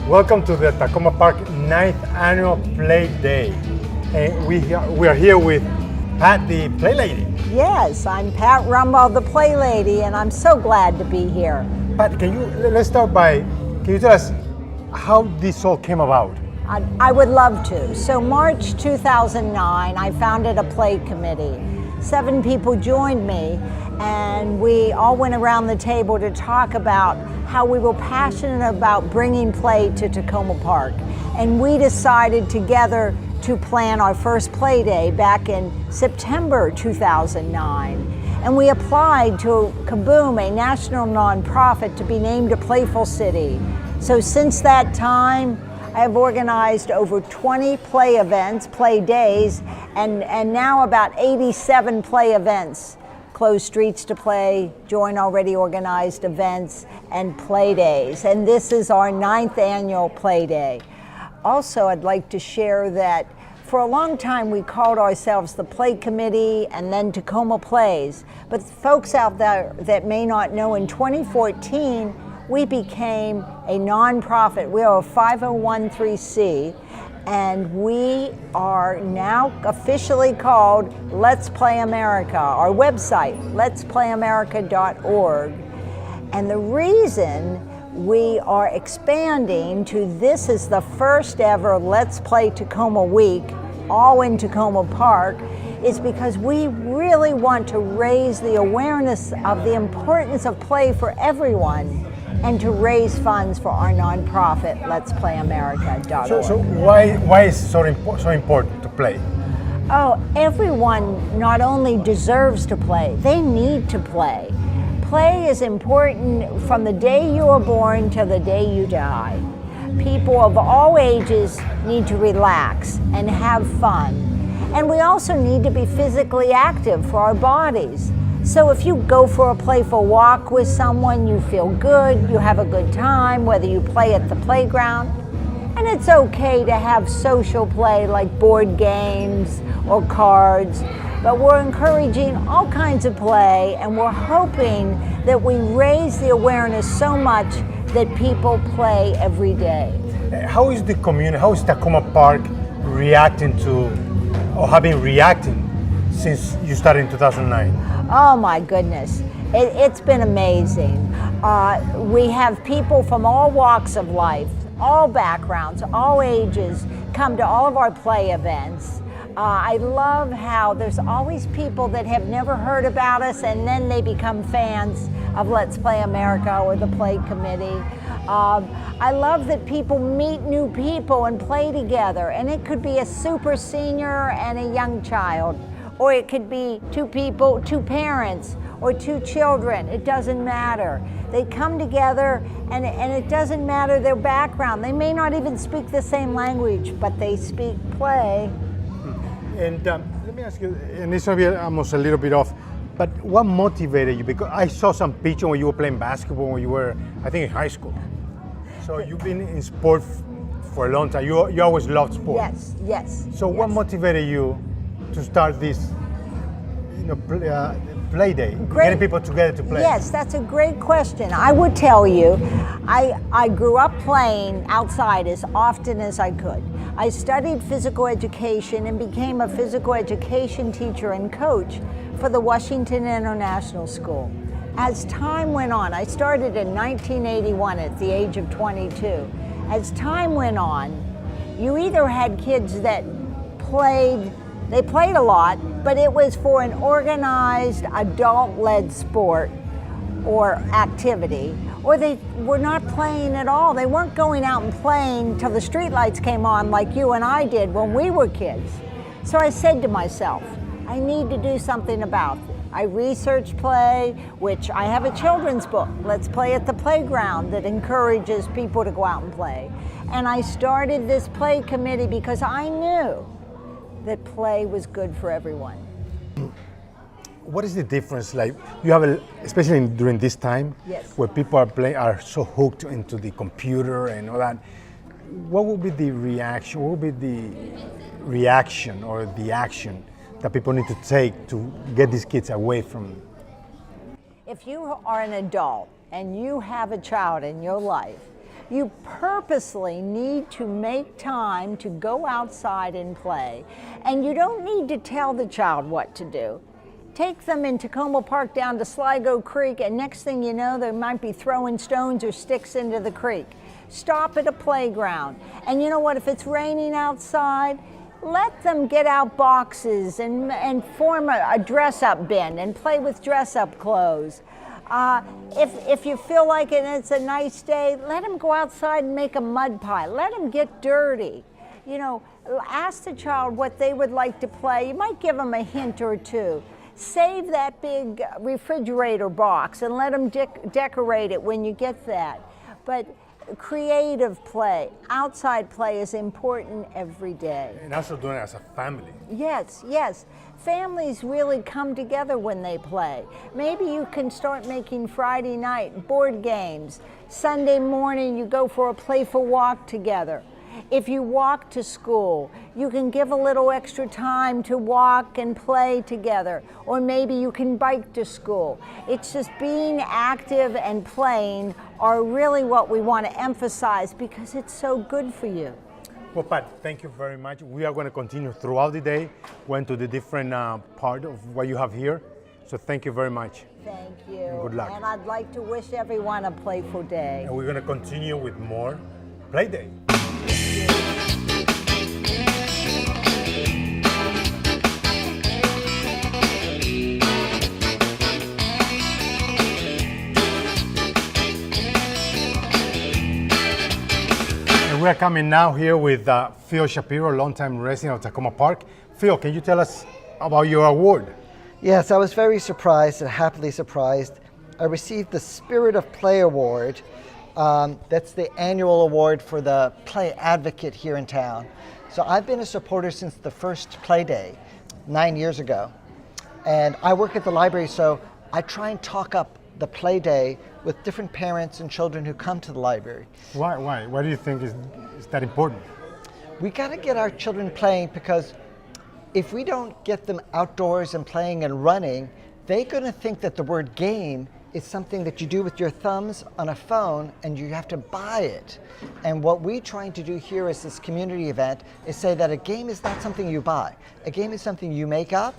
Welcome to the Takoma Park 9th Annual Play Day. And we are here with Pat, the Play Lady. Yes, I'm Pat Rumbaugh, the Play Lady, and I'm so glad to be here. Pat, let's start by, can you tell us how this all came about? I would love to. So March 2009, I founded a play committee. 7 people joined me, and we all went around the table to talk about how we were passionate about bringing play to Takoma Park. And we decided together to plan our first play day back in September 2009. And we applied to Kaboom, a national nonprofit, to be named a Playful City. So since that time, I have organized over 20 play events, play days, and now about 87 play events. Close streets to play, join already organized events, and play days. And this is our 9th annual play day. Also, I'd like to share that for a long time we called ourselves the Play Committee and then Takoma Plays. But folks out there that may not know, in 2014, we became a nonprofit. We are a 501(c), and we are now officially called Let's Play America. Our website, letsplayamerica.org. And the reason we are expanding to this is the first ever Let's Play Takoma Week, all in Takoma Park, is because we really want to raise the awareness of the importance of play for everyone, and to raise funds for our nonprofit, letsplayamerica.org. So why is it so important to play? Oh, everyone not only deserves to play, they need to play. Play is important from the day you are born till the day you die. People of all ages need to relax and have fun. And we also need to be physically active for our bodies. So if you go for a playful walk with someone, you feel good, you have a good time, whether you play at the playground. And it's okay to have social play like board games or cards, but we're encouraging all kinds of play, and we're hoping that we raise the awareness so much that people play every day. How is the community, how is Takoma Park reacting to, or have been reacting since you started in 2009? Oh my goodness, it's been amazing. We have people from all walks of life, all backgrounds, all ages come to all of our play events. I love how there's always people that have never heard about us, and then they become fans of Let's Play America or the Play Committee. I love that people meet new people and play together, and it could be a super senior and a young child, or it could be 2 people, 2 parents, or 2 children. It doesn't matter. They come together, and it doesn't matter their background. They may not even speak the same language, but they speak play. And let me ask you, and this will be almost a little bit off, but what motivated you? Because I saw some picture when you were playing basketball when you were, I think, in high school. So you've been in sport for a long time. You always loved sport. Yes, yes. So yes. what motivated you to start this, play day, getting people together to play? Yes, that's a great question. I would tell you, I grew up playing outside as often as I could. I studied physical education and became a physical education teacher and coach for the Washington International School. As time went on, I started in 1981 at the age of 22. As time went on, you either had kids that they played a lot, but it was for an organized, adult-led sport or activity, or they were not playing at all. They weren't going out and playing till the streetlights came on like you and I did when we were kids. So I said to myself, I need to do something about I research play, which I have a children's book, Let's Play at the Playground, that encourages people to go out and play. And I started this play committee because I knew that play was good for everyone. What is the difference? Like you have, especially during this time, yes, where people are so hooked into the computer and all that. What would be the reaction? What would be the reaction or the action that people need to take to get these kids away from? If you are an adult and you have a child in your life, you purposely need to make time to go outside and play. And you don't need to tell the child what to do. Take them in Takoma Park down to Sligo Creek, and next thing you know, they might be throwing stones or sticks into the creek. Stop at a playground. And you know what, if it's raining outside, let them get out boxes and form a dress-up bin and play with dress-up clothes. If you feel like it and it's a nice day, let them go outside and make a mud pie. Let them get dirty. You know, ask the child what they would like to play. You might give them a hint or two. Save that big refrigerator box and let them decorate it when you get that. But creative play, outside play is important every day. And also doing it as a family. Yes, yes. Families really come together when they play. Maybe you can start making Friday night board games. Sunday morning you go for a playful walk together. If you walk to school, you can give a little extra time to walk and play together. Or maybe you can bike to school. It's just being active and playing are really what we want to emphasize because it's so good for you. Well, Pat, thank you very much. We are going to continue throughout the day, went to the different part of what you have here. So thank you very much. Thank you. And good luck. And I'd like to wish everyone a playful day. And we're going to continue with more Play Day. We are coming now here with Theo Shapiro, longtime resident of Takoma Park. Theo, can you tell us about your award? Yes, I was very surprised and happily surprised. I received the Spirit of Play Award. That's the annual award for the play advocate here in town. So I've been a supporter since the first play day 9 years ago. And I work at the library, so I try and talk up the play day with different parents and children who come to the library. Why? Why do you think is that important? We got to get our children playing because if we don't get them outdoors and playing and running, they're going to think that the word game is something that you do with your thumbs on a phone and you have to buy it. And what we're trying to do here as this community event is say that a game is not something you buy. A game is something you make up,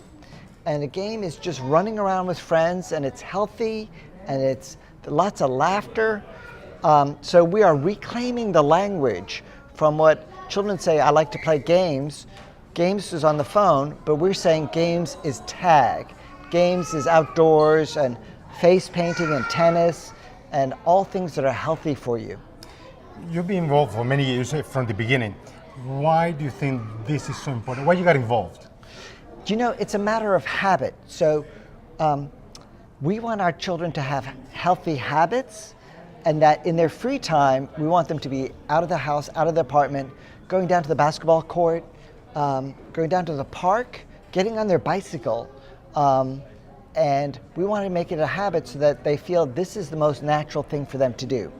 and a game is just running around with friends, and it's healthy and it's lots of laughter. So we are reclaiming the language from what children say, I like to play games. Games is on the phone, but we're saying games is tag. Games is outdoors and face painting and tennis and all things that are healthy for you. You've been involved for many years from the beginning. Why do you think this is so important? Why you got involved? You know, it's a matter of habit. So we want our children to have healthy habits, and that in their free time, we want them to be out of the house, out of the apartment, going down to the basketball court, going down to the park, getting on their bicycle. And we want to make it a habit so that they feel this is the most natural thing for them to do.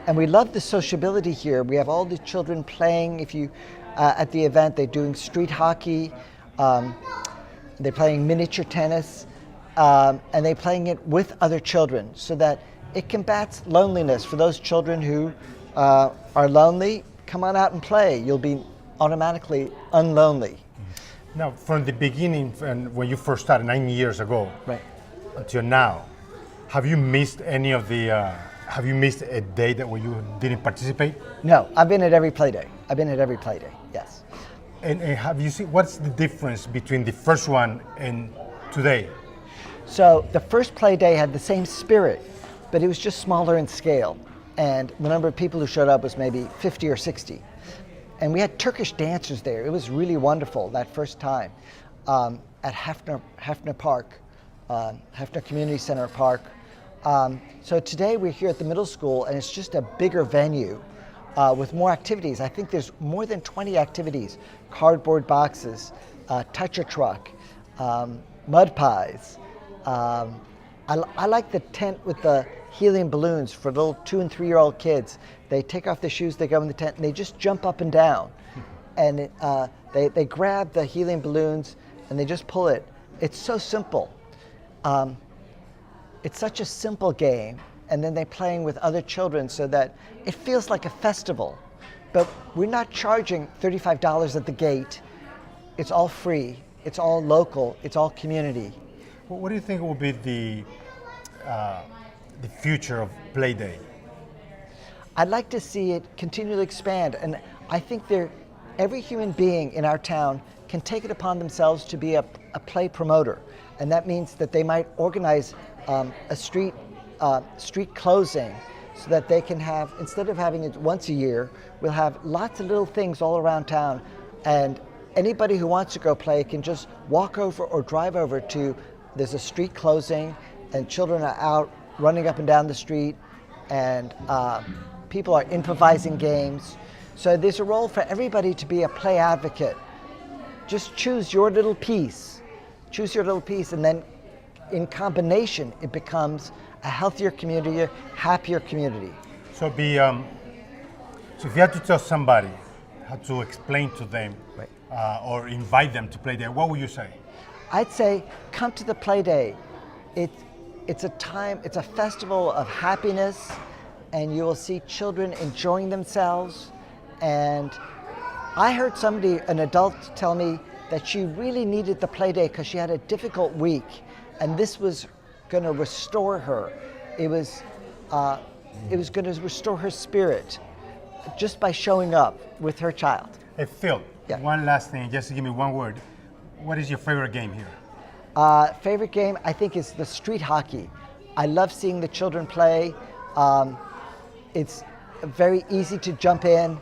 And we love the sociability here. We have all the children playing. If you, at the event, they're doing street hockey, they're playing miniature tennis, and they're playing it with other children so that it combats loneliness. For those children who are lonely, come on out and play. You'll be automatically unlonely. Now, from the beginning, when you first started 9 years ago, right, until now, have you missed any of the? Have you missed a day that where you didn't participate? No, I've been at every play day. I've been at every play day. Yes. And have you seen what's the difference between the first one and today? So the first play day had the same spirit, but it was just smaller in scale, and the number of people who showed up was maybe 50 or 60. And we had Turkish dancers there. It was really wonderful that first time at Hafner Park. Hefner Community Center Park. So today we're here at the middle school, and it's just a bigger venue with more activities. I think there's more than 20 activities: cardboard boxes, touch a truck, mud pies. I like the tent with the helium balloons for little 2 and 3 year old kids. They take off their shoes, they go in the tent, and they just jump up and down. And they grab the helium balloons and they just pull it. It's so simple. It's such a simple game, and then they're playing with other children so that it feels like a festival. But we're not charging $35 at the gate. It's all free, it's all local, it's all community. Well, what do you think will be the future of Play Day? I'd like to see it continually expand, and I think every human being in our town can take it upon themselves to be a play promoter, and that means that they might organize a street closing so that they can have, instead of having it once a year, we'll have lots of little things all around town, and anybody who wants to go play can just walk over or drive over to, there's a street closing, and children are out running up and down the street, and people are improvising games. So there's a role for everybody to be a play advocate. Just choose your little piece. Choose your little piece, and then in combination, it becomes a healthier community, a happier community. So so if you had to tell somebody how to explain to them, Right. Or invite them to Play Day, what would you say? I'd say come to the Play Day. It's a time, it's a festival of happiness, and you will see children enjoying themselves. And I heard somebody, an adult, tell me that she really needed the Play Day because she had a difficult week, and this was going to restore her. It was going to restore her spirit just by showing up with her child. Hey, Phil, Yeah. one last thing, just to give me one word. What is your favorite game here? Favorite game, I think, is the street hockey. I love seeing the children play. It's very easy to jump in,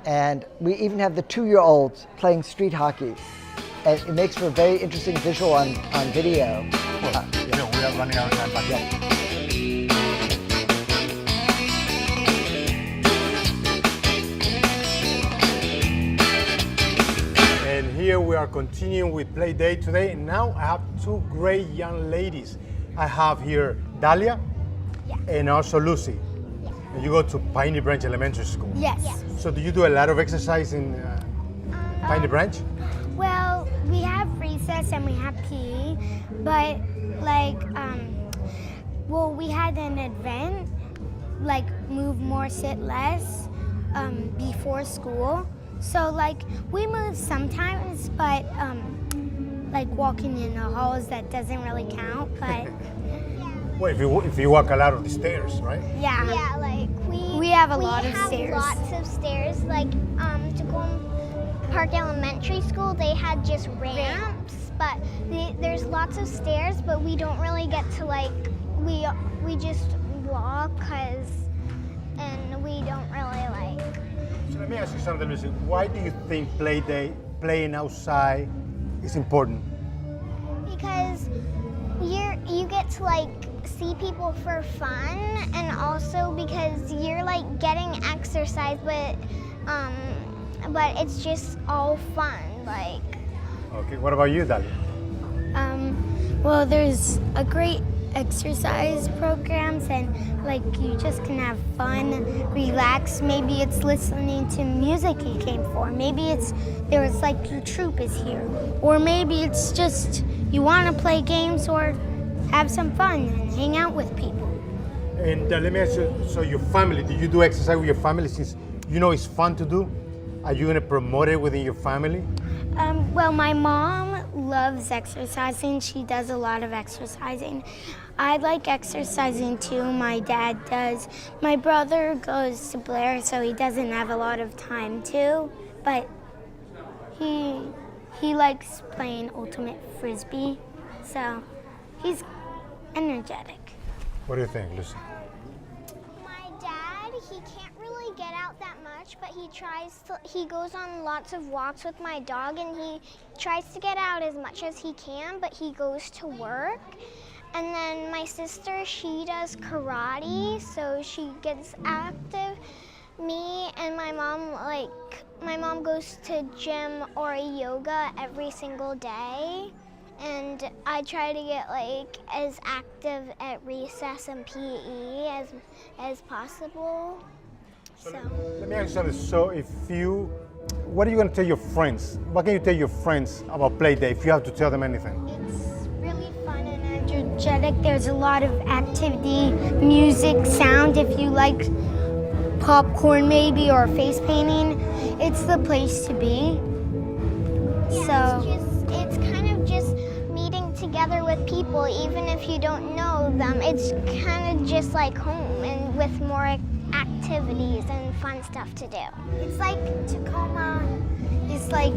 and we even have the 2-year-olds playing street hockey. And it makes for a very interesting visual on video. We are running out of time, but And here we are continuing with Play Day today. And now I have 2 great young ladies. I have here Dahlia and also Lucy. And you go to Piney Branch Elementary School. Yes. So do you do a lot of exercise in Piney Branch? Well, we have recess and we have PE, but we had an event, like move more, sit less, before school. So we move sometimes, but like walking in the halls, that doesn't really count, but Well, if you walk a lot of the stairs, right? yeah. Yeah, like We have a lot of stairs. lots of stairs. Like Takoma Park Elementary School, they had just ramps, but there's lots of stairs. But we don't really get to we just walk and we don't really So let me ask you something, Lucy. Why do you think Play Day, playing outside, is important? because you get to see people for fun, and also because you're getting exercise, but it's just all fun. Okay, what about you, Dahlia? Well, there's a great exercise programs, and you just can have fun, relax. Maybe it's listening to music you came for. Maybe it's your troop is here, or maybe it's just you want to play games or have some fun and hang out with people. And let me ask you, so your family, do you do exercise with your family since you know it's fun to do? Are you going to promote it within your family? Well, my mom loves exercising. She does a lot of exercising. I like exercising too. My dad does. My brother goes to Blair, so he doesn't have a lot of time too. But he likes playing ultimate frisbee, so he's energetic. What do you think, Lucy? My dad, he can't really get out that much, but he goes on lots of walks with my dog, and he tries to get out as much as he can, but he goes to work. And then my sister, she does karate, so she gets active. Me and my mom goes to gym or yoga every single day. And I try to get as active at recess and PE as possible. So Let me ask you something. So what are you going to tell your friends? What can you tell your friends about play day if you have to tell them anything? It's really fun and energetic. There's a lot of activity, music, sound. If you like popcorn maybe or face painting, it's the place to be. yeah, it's kind of just meeting together with people, even if you don't know them. It's kind of just like home and with more activities and fun stuff to do. It's like Takoma is like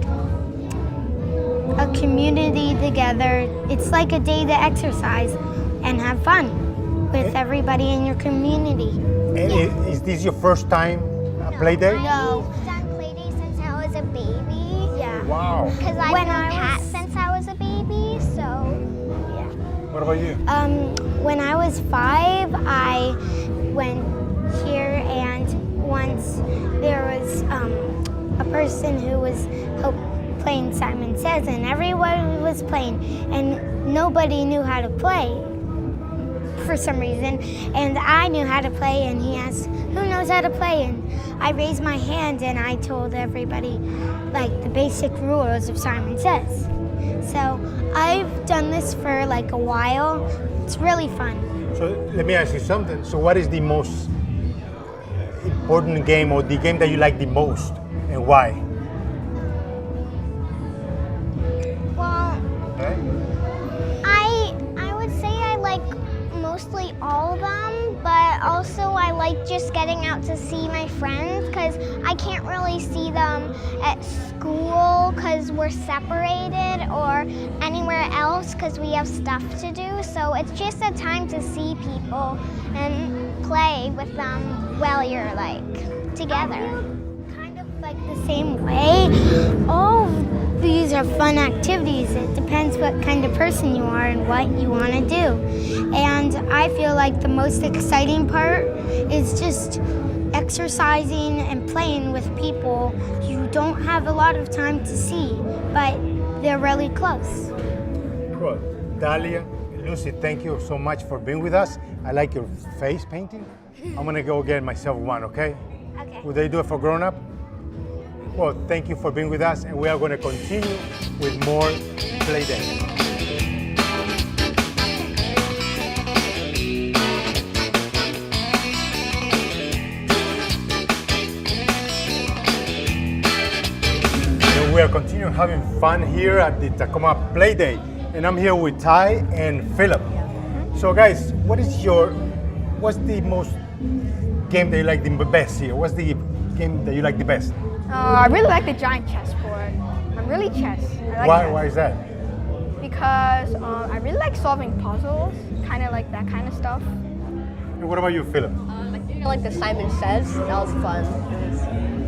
a community together. It's like a day to exercise and have fun with everybody in your community. And is this your first time play day? No. I've done play day since I was a baby. Yeah. Wow. Because I've When known I Pat was- since I was a baby, so Yeah. What about you? When I was 5, I went here, and once there was a person who was playing Simon Says, and everyone was playing, and nobody knew how to play for some reason, and I knew how to play, and he asked, who knows how to play? And I raised my hand, and I told everybody the basic rules of Simon Says. So I've done this for a while. It's really fun. So let me ask you something. So what is the most important game or the game that you like the most and why? well, I would say I like mostly all of them, but also I like just getting out to see my friends because I can't really see them at school because we're separated or anywhere else because we have stuff to do. So it's just a time to see people and play with them while you're together. Kind of the same way. All of these are fun activities. It depends what kind of person you are and what you want to do. And I feel like the most exciting part is just exercising and playing with people you don't have a lot of time to see, but they're really close. Well, Dahlia, Lucy, thank you so much for being with us. I like your face painting. I'm gonna go get myself one, okay? Okay. Would they do it for grown up? Well, thank you for being with us, and we are gonna continue with more Play Day. We are continuing having fun here at the Takoma Play Day, and I'm here with Ty and Phillip. So, guys, what's the most game that you like the best here? What's the game that you like the best? I really like the giant chessboard. I'm really chess. I like chess. Why is that? Because I really like solving puzzles, kind of like that kind of stuff. And what about you, Phillip? I think I like the Simon Says. That was fun.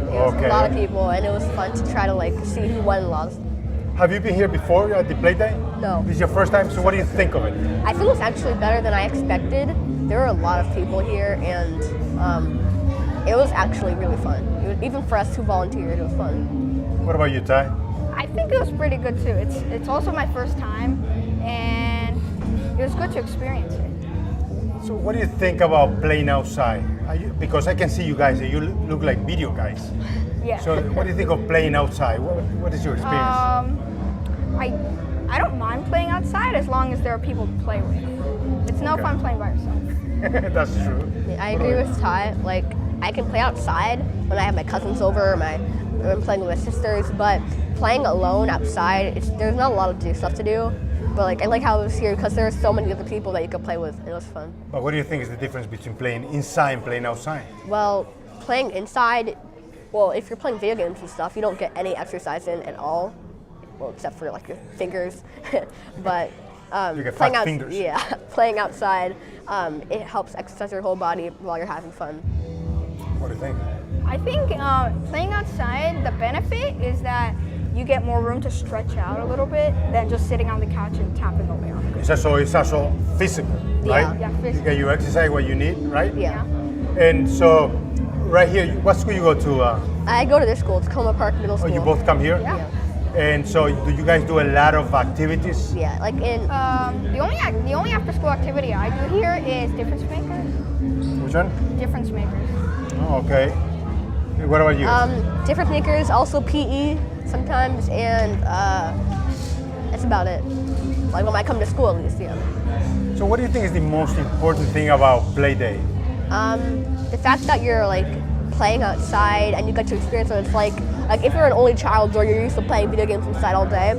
It was Okay. a lot of people, and it was fun to try to see who won and lost. Have you been here before at the Play Day? No. This is your first time, so what do you think of it? I think it was actually better than I expected. There were a lot of people here, and it was actually really fun. Even for us who volunteered, it was fun. What about you, Ty? I think it was pretty good too. It's also my first time, and it was good to experience it. So what do you think about playing outside? Because I can see you guys, you look like video guys. Yeah. So what do you think of playing outside? What is your experience? I don't mind playing outside as long as there are people to play with. It's no Okay. fun playing by yourself. That's true. I agree with Ty. I can play outside when I have my cousins over, or I'm playing with my sisters, but playing alone outside, there's not a lot of stuff to do. But I like how it was here because there are so many other people that you could play with, and it was fun. But what do you think is the difference between playing inside and playing outside? Well, playing inside, if you're playing video games and stuff, you don't get any exercise in at all. Well, except for your fingers. But You get playing fat fingers. Yeah, playing outside, it helps exercise your whole body while you're having fun. What do you think? I think playing outside, the benefit is that you get more room to stretch out a little bit than just sitting on the couch and tapping away on it. It's also physical, right? Yeah, You physical. get your exercise what you need, right? Yeah. And so, right here, what school you go to? I go to this school. It's Takoma Park Middle Oh, School. you both come here? Yeah. And so, do you guys do a lot of activities? Yeah, like in The only after school activity I do here is difference makers. Which one? Difference makers. Oh, okay. And what about you? different makers, also PE sometimes, and that's about it. Like when I come to school, at least, yeah. So, what do you think is the most important thing about Play Day? The fact that you're like playing outside and you get to experience what it's like if you're an only child or you're used to playing video games inside all day,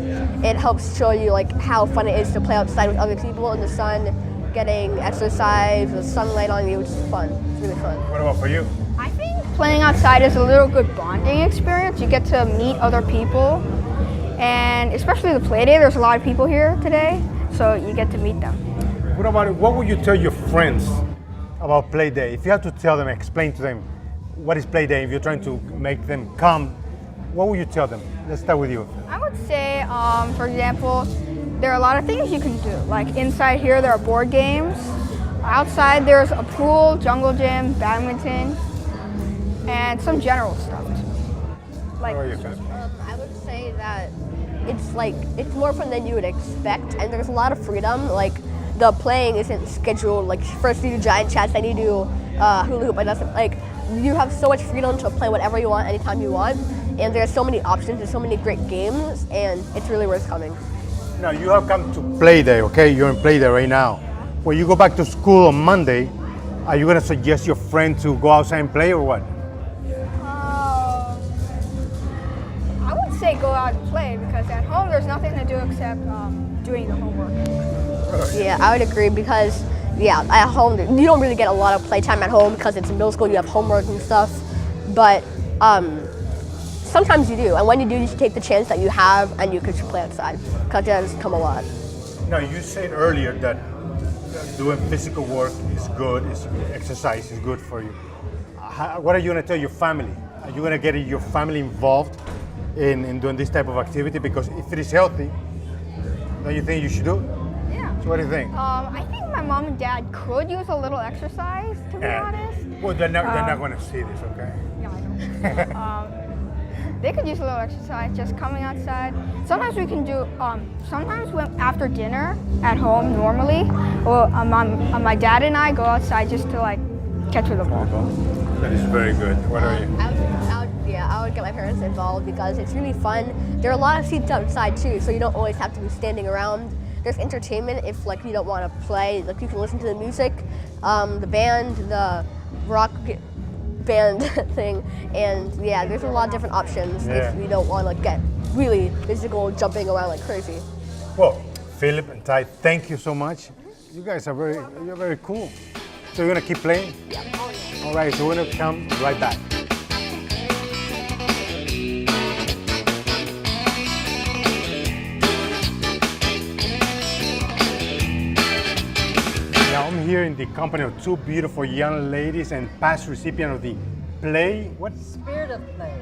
it helps show you like how fun it is to play outside with other people in the sun, getting exercise, the sunlight on you, which is fun. It's really fun. What about for you? I think playing outside is a little good bonding experience. You get to meet other people, and especially the play day, there's a lot of people here today, so you get to meet them. What would you tell your friends about Play Day? If you have to tell them, explain to them what is Play Day, if you're trying to make them come, what would you tell them? Let's start with you. I would say, for example, there are a lot of things you can do. Like inside here, there are board games. Outside, there's a pool, jungle gym, badminton, and some general stuff. Like, How are you, Phillip? I would say that it's more fun than you would expect, and there's a lot of freedom. Like the playing isn't scheduled. Like first you do giant chats, then you do hula hoop, and that's like you have so much freedom to play whatever you want, anytime you want, and there's so many options, there's so many great games, and it's really worth coming. Now, you have come to Play Day, okay? You're in Play Day right now. When you go back to school on Monday, are you going to suggest your friend to go outside and play or what? I would say go out and play, because at home there's nothing to do except doing the homework. Yeah, I would agree because at home you don't really get a lot of playtime at home because it's middle school. You have homework and stuff, but sometimes you do. And when you do, you should take the chance that you have, and you could play outside because that has come a lot. Now, you said earlier that doing physical work is good, exercise is good for you. What are you going to tell your family? Are you going to get your family involved in doing this type of activity? Because if it is healthy, don't you think you should do it? Yeah. So what do you think? I think my mom and dad could use a little exercise, to be honest. Well, they're not going to see this, okay? Yeah, I know. They could use a little exercise, just coming outside. Sometimes we can do, sometimes after dinner at home normally, my dad and I go outside just to like catch with the ball. That is very good. What are you? I would get my parents involved because it's really fun. There are a lot of seats outside too, so you don't always have to be standing around. There's entertainment if like you don't want to play. Like you can listen to the music, the band, the rock band thing, and there's a lot of different options if you don't want to get really physical, jumping around like crazy. Well, Phillip and Ty, thank you so much. You guys are you're very cool. So you're gonna keep playing? Yeah. All right, so we're gonna come right back. Now I'm here in the company of two beautiful young ladies and past recipient of the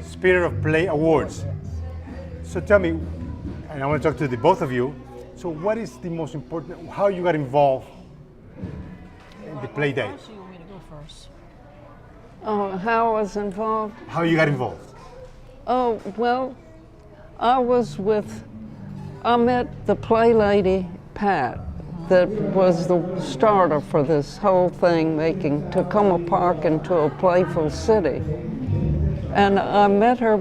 Spirit of Play Awards. So tell me, and I want to talk to the both of you. So what is the most important? How you got involved in the Play Day? Oh, how I was involved? How you got involved? Oh, well, I met the play lady, Pat, that was the starter for this whole thing, making Takoma Park into a playful city. And I met her,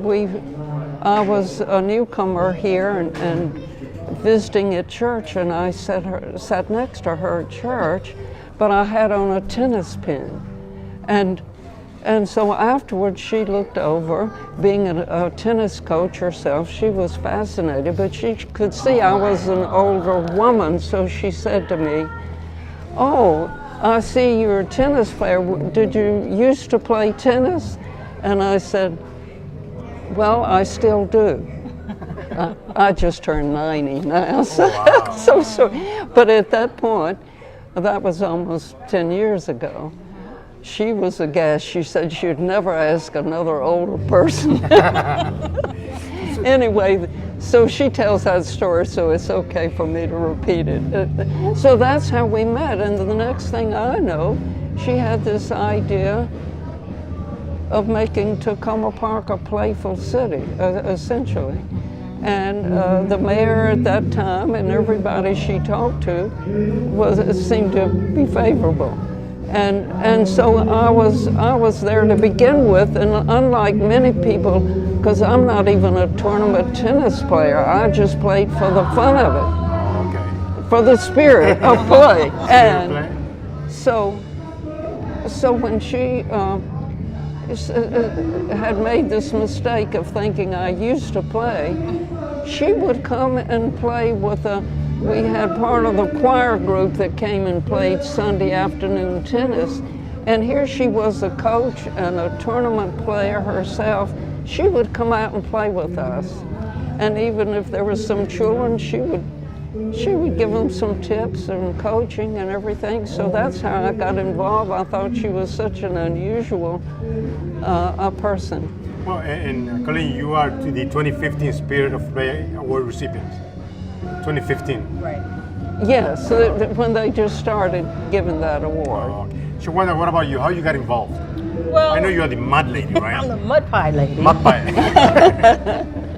I was a newcomer here and visiting at church, and I sat next to her at church, but I had on a tennis pin. And so afterwards she looked over, being a tennis coach herself, she was fascinated, but she could see I was an older woman, so she said to me, "Oh, I see you're a tennis player. Did you used to play tennis?" And I said, "Well, I still do." I just turned 90 now, so, but at that point, that was almost 10 years ago. She was aghast. She said she'd never ask another older person. Anyway, so she tells that story, so it's okay for me to repeat it. So that's how we met, and the next thing I know, she had this idea of making Takoma Park a playful city, essentially. And the mayor at that time and everybody she talked to seemed to be favorable. And so I was there to begin with, and unlike many people, because I'm not even a tournament tennis player, I just played for the fun of it, Okay. for the spirit of play. And so when she had made this mistake of thinking I used to play, she would come and play with we had part of the choir group that came and played Sunday afternoon tennis, and here she was a coach and a tournament player herself. She would come out and play with us, and even if there was some children, she would give them some tips and coaching and everything. So that's how I got involved. I thought she was such an unusual a person. Well, and Colleen, you are the 2015 Spirit of Play Award recipients. 2015. Right. Yes, when they just started giving that award. Oh, okay. So what about you? How you got involved? Well, I know you are the mud lady, right? I'm the mud pie lady. Mud pie.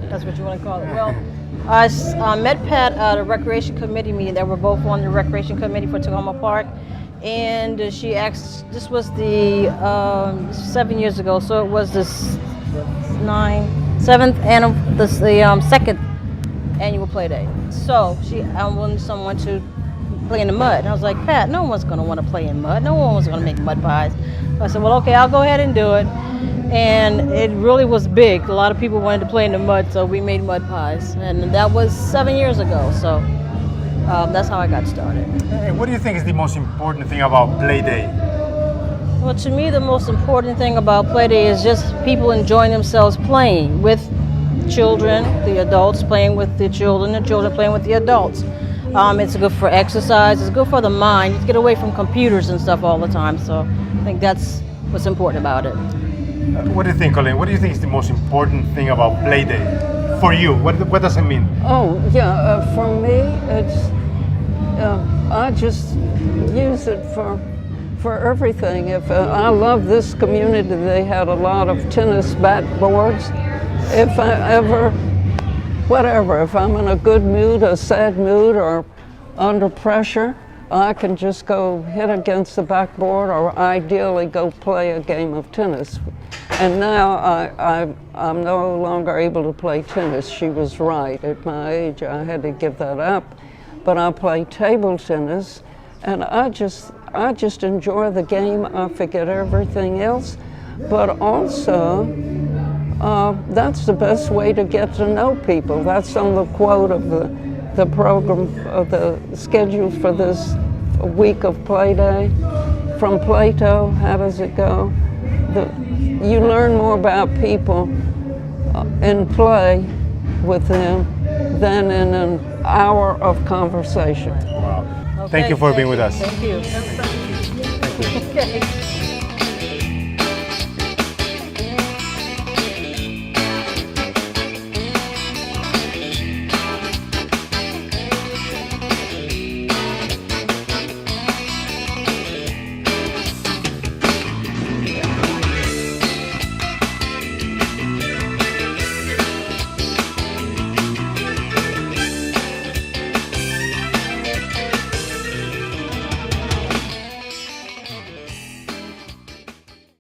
That's what you want to call it. Well, I met Pat at a recreation committee meeting. They were both on the recreation committee for Takoma Park, and she asked. This was the 7 years ago, so it was the second annual play day. So I wanted someone to play in the mud. And I was like, Pat, no one's going to want to play in mud. No one's going to make mud pies. So I said, well, okay, I'll go ahead and do it. And it really was big. A lot of people wanted to play in the mud, so we made mud pies. And that was 7 years ago. So that's how I got started. And what do you think is the most important thing about Play Day? Well, to me, the most important thing about Play Day is just people enjoying themselves playing with children, the adults playing with the children playing with the adults. It's good for exercise, it's good for the mind. You get away from computers and stuff all the time, so I think that's what's important about it. What do you think, Colleen? What do you think is the most important thing about Play Day for you? What does it mean? Oh, yeah, for me, it's, I just use it for everything. If I love this community, they had a lot of tennis bat boards. If I ever, whatever, if I'm in a good mood, a sad mood, or under pressure, I can just go hit against the backboard or ideally go play a game of tennis. And now I'm no longer able to play tennis. She was right. At my age, I had to give that up. But I play table tennis, and I just enjoy the game. I forget everything else. But also, that's the best way to get to know people. That's on the quote of the program, of the schedule for this week of Play Day. From Plato, how does it go? You learn more about people in play with them than in an hour of conversation. Wow. Thank you for being with us. Thank you. Thank you. Okay.